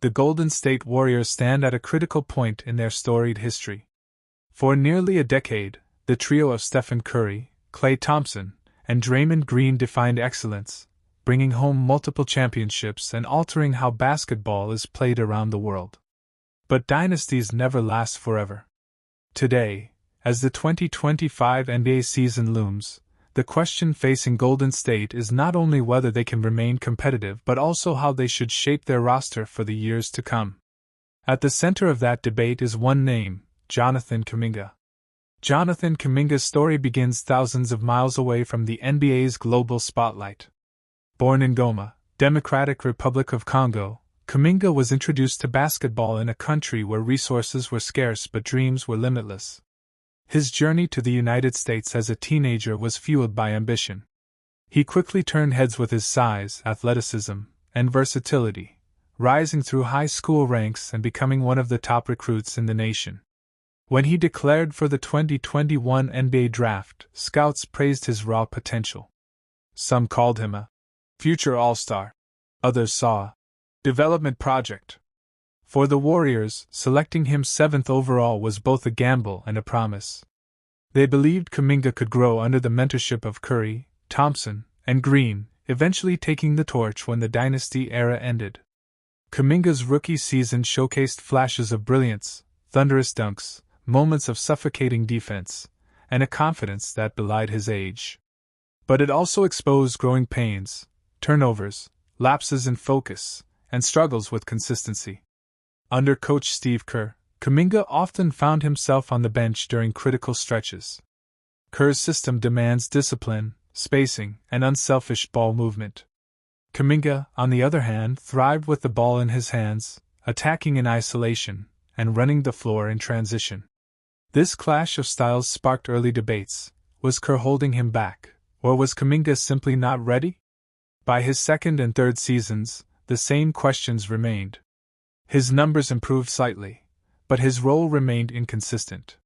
The Golden State Warriors stand at a critical point in their storied history. For nearly a decade, the trio of Stephen Curry, Klay Thompson, and Draymond Green defined excellence, bringing home multiple championships and altering how basketball is played around the world. But dynasties never last forever. Today, as the 2025 NBA season looms, the question facing Golden State is not only whether they can remain competitive but also how they should shape their roster for the years to come. At the center of that debate is one name, Jonathan Kuminga. Jonathan Kuminga's story begins thousands of miles away from the NBA's global spotlight. Born in Goma, Democratic Republic of Congo, Kuminga was introduced to basketball in a country where resources were scarce but dreams were limitless. His journey to the United States as a teenager was fueled by ambition. He quickly turned heads with his size, athleticism, and versatility, rising through high school ranks and becoming one of the top recruits in the nation. When he declared for the 2021 NBA draft, scouts praised his raw potential. Some called him a future all-star. Others saw a development project. For the Warriors, selecting him 7th overall was both a gamble and a promise. They believed Kuminga could grow under the mentorship of Curry, Thompson, and Green, eventually taking the torch when the dynasty era ended. Kuminga's rookie season showcased flashes of brilliance, thunderous dunks, moments of suffocating defense, and a confidence that belied his age. But it also exposed growing pains, turnovers, lapses in focus, and struggles with consistency. Under coach Steve Kerr, Kuminga often found himself on the bench during critical stretches. Kerr's system demands discipline, spacing, and unselfish ball movement. Kuminga, on the other hand, thrived with the ball in his hands, attacking in isolation, and running the floor in transition. This clash of styles sparked early debates. Was Kerr holding him back, or was Kuminga simply not ready? By his second and third seasons, the same questions remained. His numbers improved slightly, but his role remained inconsistent.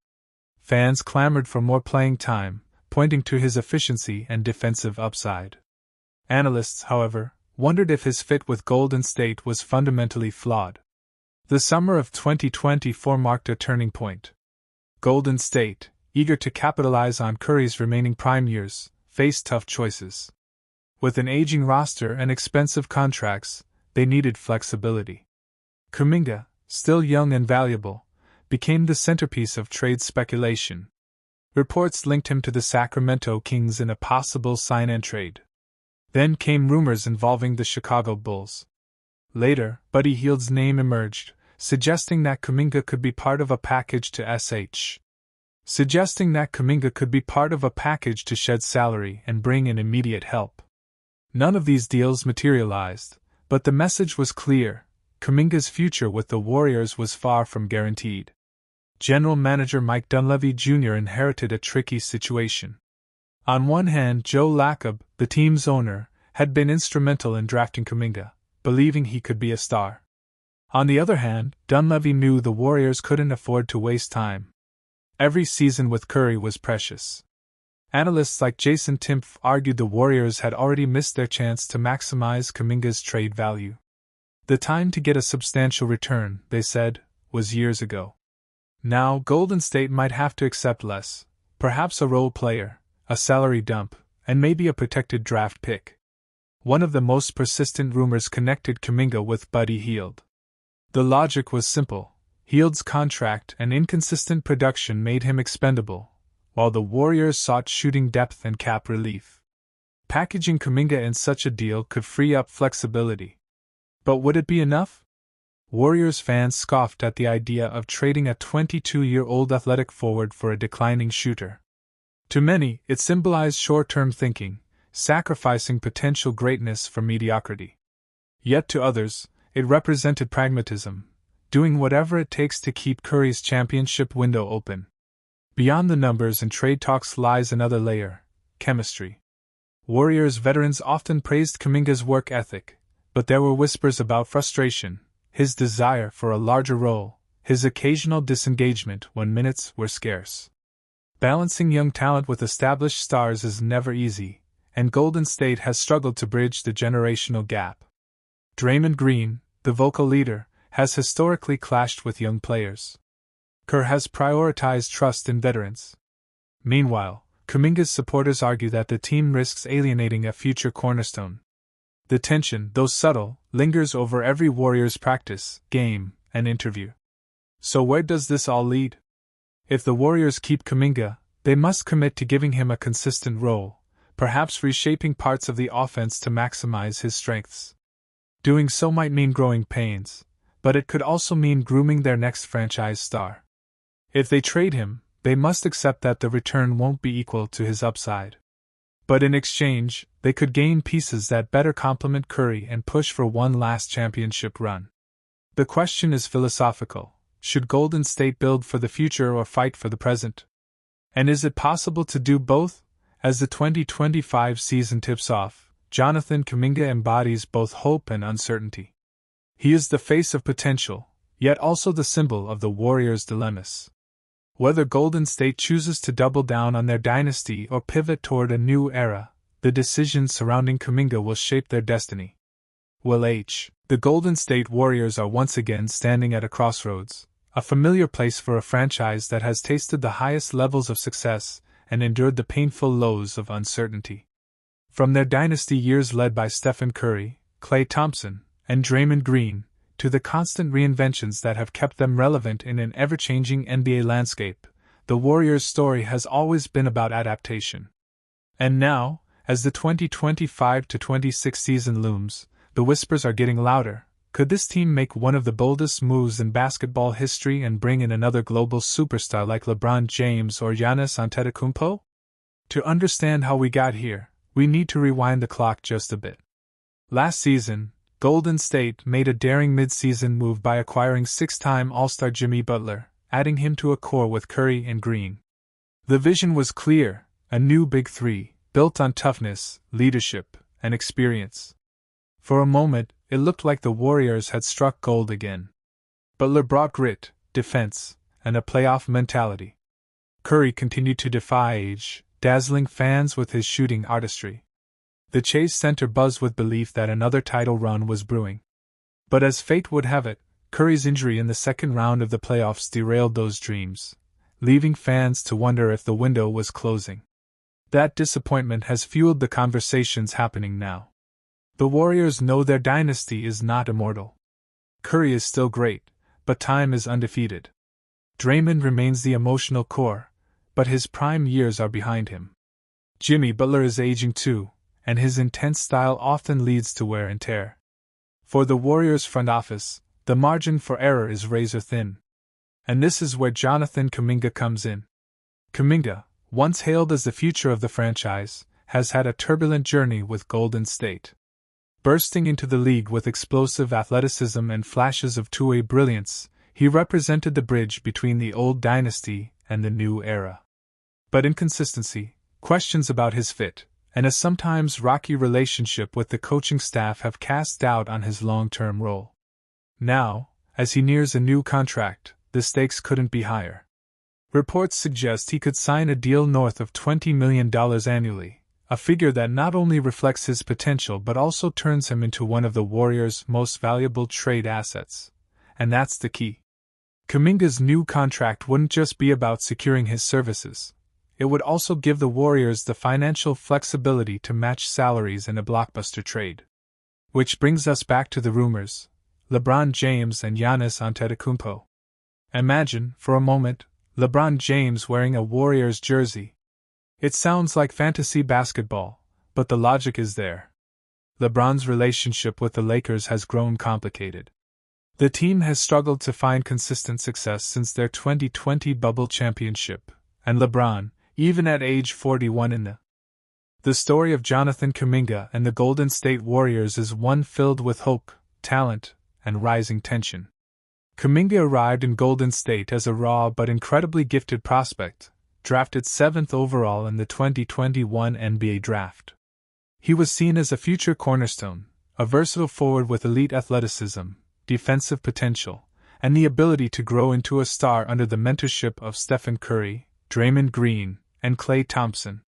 Fans clamored for more playing time, pointing to his efficiency and defensive upside. Analysts, however, wondered if his fit with Golden State was fundamentally flawed. The summer of 2024 marked a turning point. Golden State, eager to capitalize on Curry's remaining prime years, faced tough choices. With an aging roster and expensive contracts, they needed flexibility. Kuminga, still young and valuable, became the centerpiece of trade speculation. Reports linked him to the Sacramento Kings in a possible sign-and-trade. Then came rumors involving the Chicago Bulls. Later, Buddy Hield's name emerged, suggesting that Kuminga could be part of a package to shed salary and bring in immediate help. None of these deals materialized, but the message was clear: Kuminga's future with the Warriors was far from guaranteed. General Manager Mike Dunleavy Jr. inherited a tricky situation. On one hand, Joe Lacob, the team's owner, had been instrumental in drafting Kuminga, believing he could be a star. On the other hand, Dunleavy knew the Warriors couldn't afford to waste time. Every season with Curry was precious. Analysts like Jason Timpf argued the Warriors had already missed their chance to maximize Kuminga's trade value. The time to get a substantial return, they said, was years ago. Now Golden State might have to accept less, perhaps a role player, a salary dump, and maybe a protected draft pick. One of the most persistent rumors connected Kuminga with Buddy Hield. The logic was simple: Hield's contract and inconsistent production made him expendable, while the Warriors sought shooting depth and cap relief. Packaging Kuminga in such a deal could free up flexibility. But would it be enough? Warriors fans scoffed at the idea of trading a 22-year-old athletic forward for a declining shooter. To many, it symbolized short-term thinking, sacrificing potential greatness for mediocrity. Yet to others, it represented pragmatism, doing whatever it takes to keep Curry's championship window open. Beyond the numbers and trade talks lies another layer: chemistry. Warriors veterans often praised Kuminga's work ethic, but there were whispers about frustration, his desire for a larger role, his occasional disengagement when minutes were scarce. Balancing young talent with established stars is never easy, and Golden State has struggled to bridge the generational gap. Draymond Green, the vocal leader, has historically clashed with young players. Kerr has prioritized trust in veterans. Meanwhile, Kuminga's supporters argue that the team risks alienating a future cornerstone. The tension, though subtle, lingers over every Warriors practice, game, and interview. So where does this all lead? If the Warriors keep Kuminga, they must commit to giving him a consistent role, perhaps reshaping parts of the offense to maximize his strengths. Doing so might mean growing pains, but it could also mean grooming their next franchise star. If they trade him, they must accept that the return won't be equal to his upside. But in exchange, they could gain pieces that better complement Curry and push for one last championship run. The question is philosophical. Should Golden State build for the future or fight for the present? And is it possible to do both? As the 2025 season tips off, Jonathan Kuminga embodies both hope and uncertainty. He is the face of potential, yet also the symbol of the Warriors' dilemmas. Whether Golden State chooses to double down on their dynasty or pivot toward a new era, the decisions surrounding Kuminga will shape their destiny. The Golden State Warriors are once again standing at a crossroads, a familiar place for a franchise that has tasted the highest levels of success and endured the painful lows of uncertainty. From their dynasty years led by Stephen Curry, Klay Thompson, and Draymond Green, to the constant reinventions that have kept them relevant in an ever-changing NBA landscape, the Warriors' story has always been about adaptation. And now, as the 2025-26 season looms, the whispers are getting louder. Could this team make one of the boldest moves in basketball history and bring in another global superstar like LeBron James or Giannis Antetokounmpo? To understand how we got here, we need to rewind the clock just a bit. Last season, Golden State made a daring mid-season move by acquiring six-time All-Star Jimmy Butler, adding him to a core with Curry and Green. The vision was clear, a new Big Three, built on toughness, leadership, and experience. For a moment, it looked like the Warriors had struck gold again. Butler brought grit, defense, and a playoff mentality. Curry continued to defy age, dazzling fans with his shooting artistry. The Chase Center buzzed with belief that another title run was brewing. But as fate would have it, Curry's injury in the second round of the playoffs derailed those dreams, leaving fans to wonder if the window was closing. That disappointment has fueled the conversations happening now. The Warriors know their dynasty is not immortal. Curry is still great, but time is undefeated. Draymond remains the emotional core, but his prime years are behind him. Jimmy Butler is aging too, and his intense style often leads to wear and tear. For the Warriors front office, the margin for error is razor thin. And this is where Jonathan Kuminga comes in. Kuminga, once hailed as the future of the franchise, has had a turbulent journey with Golden State. Bursting into the league with explosive athleticism and flashes of two-way brilliance, he represented the bridge between the old dynasty and the new era. But inconsistency, questions about his fit, and a sometimes rocky relationship with the coaching staff have cast doubt on his long-term role. Now, as he nears a new contract, the stakes couldn't be higher. Reports suggest he could sign a deal north of $20 million annually, a figure that not only reflects his potential but also turns him into one of the Warriors' most valuable trade assets. And that's the key. Kuminga's new contract wouldn't just be about securing his services. It would also give the Warriors the financial flexibility to match salaries in a blockbuster trade. Which brings us back to the rumors: LeBron James and Giannis Antetokounmpo. Imagine, for a moment, LeBron James wearing a Warriors jersey. It sounds like fantasy basketball, but the logic is there. LeBron's relationship with the Lakers has grown complicated. The team has struggled to find consistent success since their 2020 bubble championship, and LeBron, even at age 41 in the story of Jonathan Kuminga and the Golden State Warriors is one filled with hope, talent, and rising tension. Kuminga arrived in Golden State as a raw but incredibly gifted prospect, drafted 7th overall in the 2021 NBA Draft. He was seen as a future cornerstone, a versatile forward with elite athleticism, defensive potential, and the ability to grow into a star under the mentorship of Stephen Curry, Draymond Green, and Klay Thompson.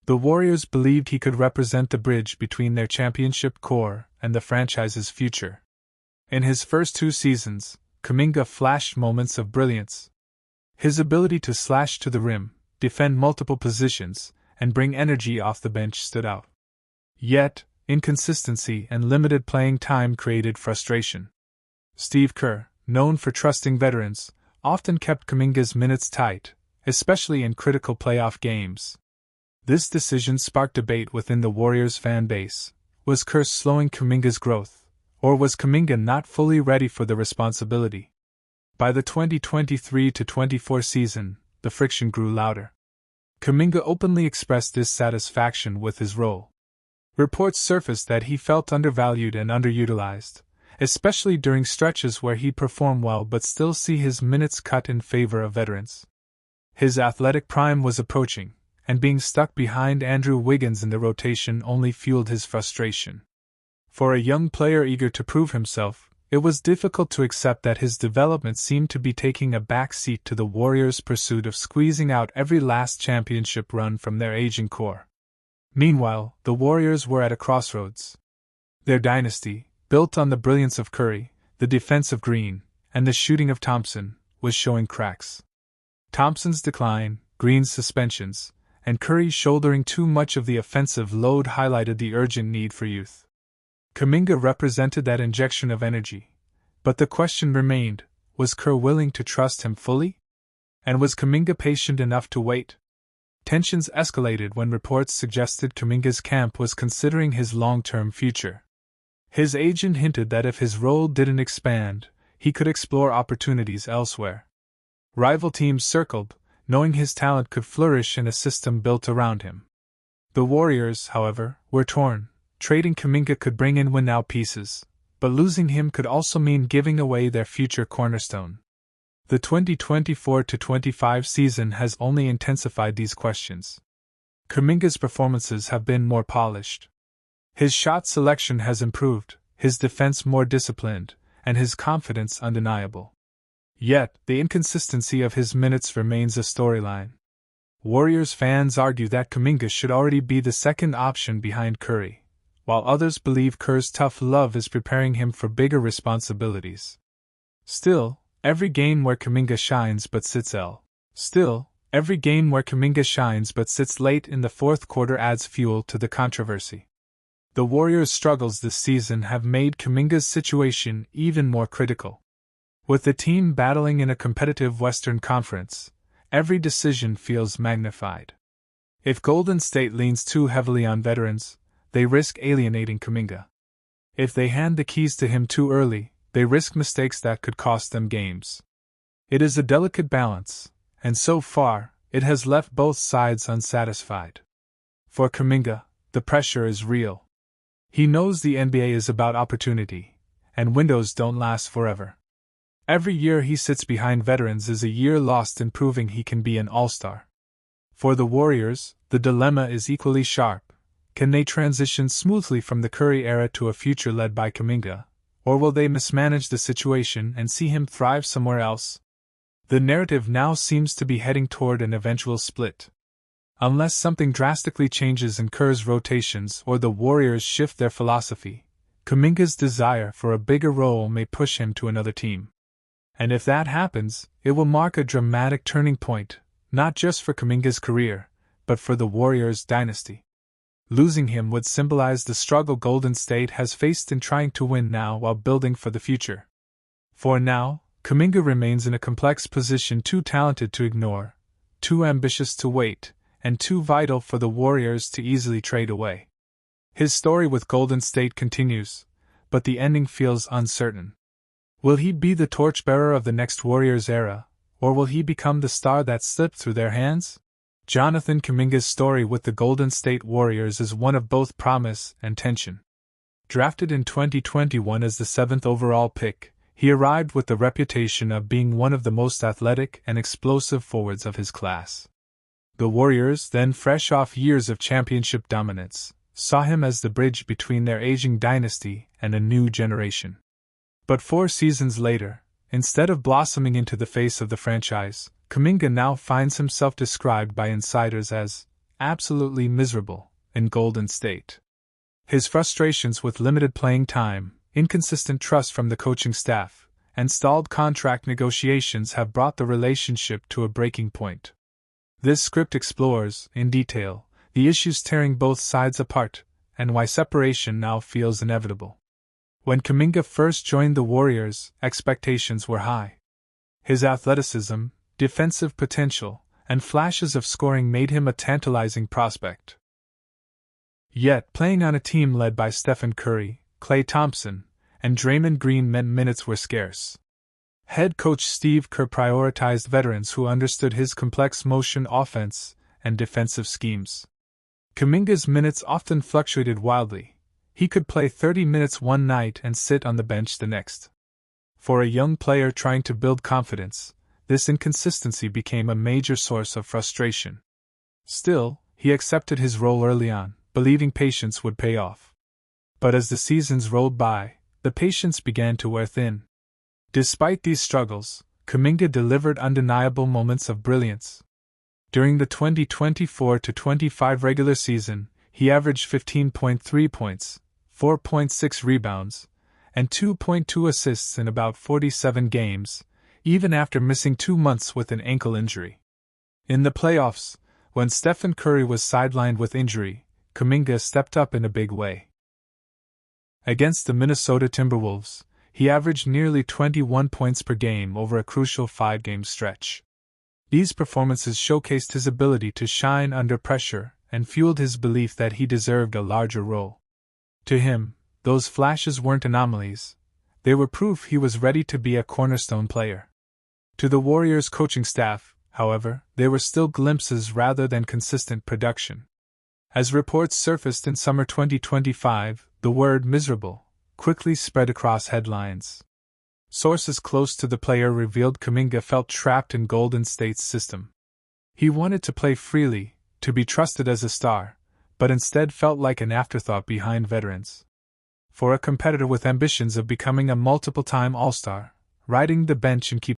The Warriors believed he could represent the bridge between their championship core and the franchise's future. In his first 2 seasons, Kuminga flashed moments of brilliance. His ability to slash to the rim, defend multiple positions, and bring energy off the bench stood out. Yet, inconsistency and limited playing time created frustration. Steve Kerr, known for trusting veterans, often kept Kuminga's minutes tight, especially in critical playoff games. This decision sparked debate within the Warriors fan base. Was Kerr slowing Kuminga's growth, or was Kuminga not fully ready for the responsibility? By the 2023-24 season, the friction grew louder. Kuminga openly expressed dissatisfaction with his role. Reports surfaced that he felt undervalued and underutilized, especially during stretches where he performed well but still see his minutes cut in favor of veterans. His athletic prime was approaching, and being stuck behind Andrew Wiggins in the rotation only fueled his frustration. For a young player eager to prove himself, it was difficult to accept that his development seemed to be taking a back seat to the Warriors' pursuit of squeezing out every last championship run from their aging core. Meanwhile, the Warriors were at a crossroads. Their dynasty, built on the brilliance of Curry, the defense of Green, and the shooting of Thompson, was showing cracks. Thompson's decline, Green's suspensions, and Curry shouldering too much of the offensive load highlighted the urgent need for youth. Kuminga represented that injection of energy, but the question remained, was Kerr willing to trust him fully? And was Kuminga patient enough to wait? Tensions escalated when reports suggested Kuminga's camp was considering his long-term future. His agent hinted that if his role didn't expand, he could explore opportunities elsewhere. Rival teams circled, knowing his talent could flourish in a system built around him. The Warriors, however, were torn. Trading Kuminga could bring in win-now pieces, but losing him could also mean giving away their future cornerstone. The 2024-25 season has only intensified these questions. Kuminga's performances have been more polished. His shot selection has improved, his defense more disciplined, and his confidence undeniable. Yet, the inconsistency of his minutes remains a storyline. Warriors fans argue that Kuminga should already be the second option behind Curry, while others believe Kerr's tough love is preparing him for bigger responsibilities. Still, every game where Kuminga shines but sits late in the fourth quarter adds fuel to the controversy. The Warriors' struggles this season have made Kuminga's situation even more critical. With the team battling in a competitive Western Conference, every decision feels magnified. If Golden State leans too heavily on veterans, they risk alienating Kuminga. If they hand the keys to him too early, they risk mistakes that could cost them games. It is a delicate balance, and so far, it has left both sides unsatisfied. For Kuminga, the pressure is real. He knows the NBA is about opportunity, and windows don't last forever. Every year he sits behind veterans is a year lost in proving he can be an all-star. For the Warriors, the dilemma is equally sharp. Can they transition smoothly from the Curry era to a future led by Kuminga, or will they mismanage the situation and see him thrive somewhere else? The narrative now seems to be heading toward an eventual split. Unless something drastically changes in Kerr's rotations or the Warriors shift their philosophy, Kuminga's desire for a bigger role may push him to another team. And if that happens, it will mark a dramatic turning point, not just for Kuminga's career, but for the Warriors' dynasty. Losing him would symbolize the struggle Golden State has faced in trying to win now while building for the future. For now, Kuminga remains in a complex position, too talented to ignore, too ambitious to wait, and too vital for the Warriors to easily trade away. His story with Golden State continues, but the ending feels uncertain. Will he be the torchbearer of the next Warriors era, or will he become the star that slipped through their hands? Jonathan Kuminga's story with the Golden State Warriors is one of both promise and tension. Drafted in 2021 as the 7th overall pick, he arrived with the reputation of being one of the most athletic and explosive forwards of his class. The Warriors, then fresh off years of championship dominance, saw him as the bridge between their aging dynasty and a new generation. But 4 seasons later, instead of blossoming into the face of the franchise, Kuminga now finds himself described by insiders as absolutely miserable in Golden State. His frustrations with limited playing time, inconsistent trust from the coaching staff, and stalled contract negotiations have brought the relationship to a breaking point. This script explores, in detail, the issues tearing both sides apart, and why separation now feels inevitable. When Kuminga first joined the Warriors, expectations were high. His athleticism, defensive potential, and flashes of scoring made him a tantalizing prospect. Yet, playing on a team led by Stephen Curry, Klay Thompson, and Draymond Green meant minutes were scarce. Head coach Steve Kerr prioritized veterans who understood his complex motion offense and defensive schemes. Kuminga's minutes often fluctuated wildly. He could play 30 minutes one night and sit on the bench the next. For a young player trying to build confidence, this inconsistency became a major source of frustration. Still, he accepted his role early on, believing patience would pay off. But as the seasons rolled by, the patience began to wear thin. Despite these struggles, Kuminga delivered undeniable moments of brilliance. During the 2024-25 regular season, he averaged 15.3 points, 4.6 rebounds, and 2.2 assists in about 47 games, even after missing 2 months with an ankle injury. In the playoffs, when Stephen Curry was sidelined with injury, Kuminga stepped up in a big way. Against the Minnesota Timberwolves, he averaged nearly 21 points per game over a crucial 5-game stretch. These performances showcased his ability to shine under pressure and fueled his belief that he deserved a larger role. To him, those flashes weren't anomalies. They were proof he was ready to be a cornerstone player. To the Warriors' coaching staff, however, they were still glimpses rather than consistent production. As reports surfaced in summer 2025, the word "miserable" quickly spread across headlines. Sources close to the player revealed Kuminga felt trapped in Golden State's system. He wanted to play freely, to be trusted as a star, but instead felt like an afterthought behind veterans. For a competitor with ambitions of becoming a multiple-time All-Star, riding the bench and keeping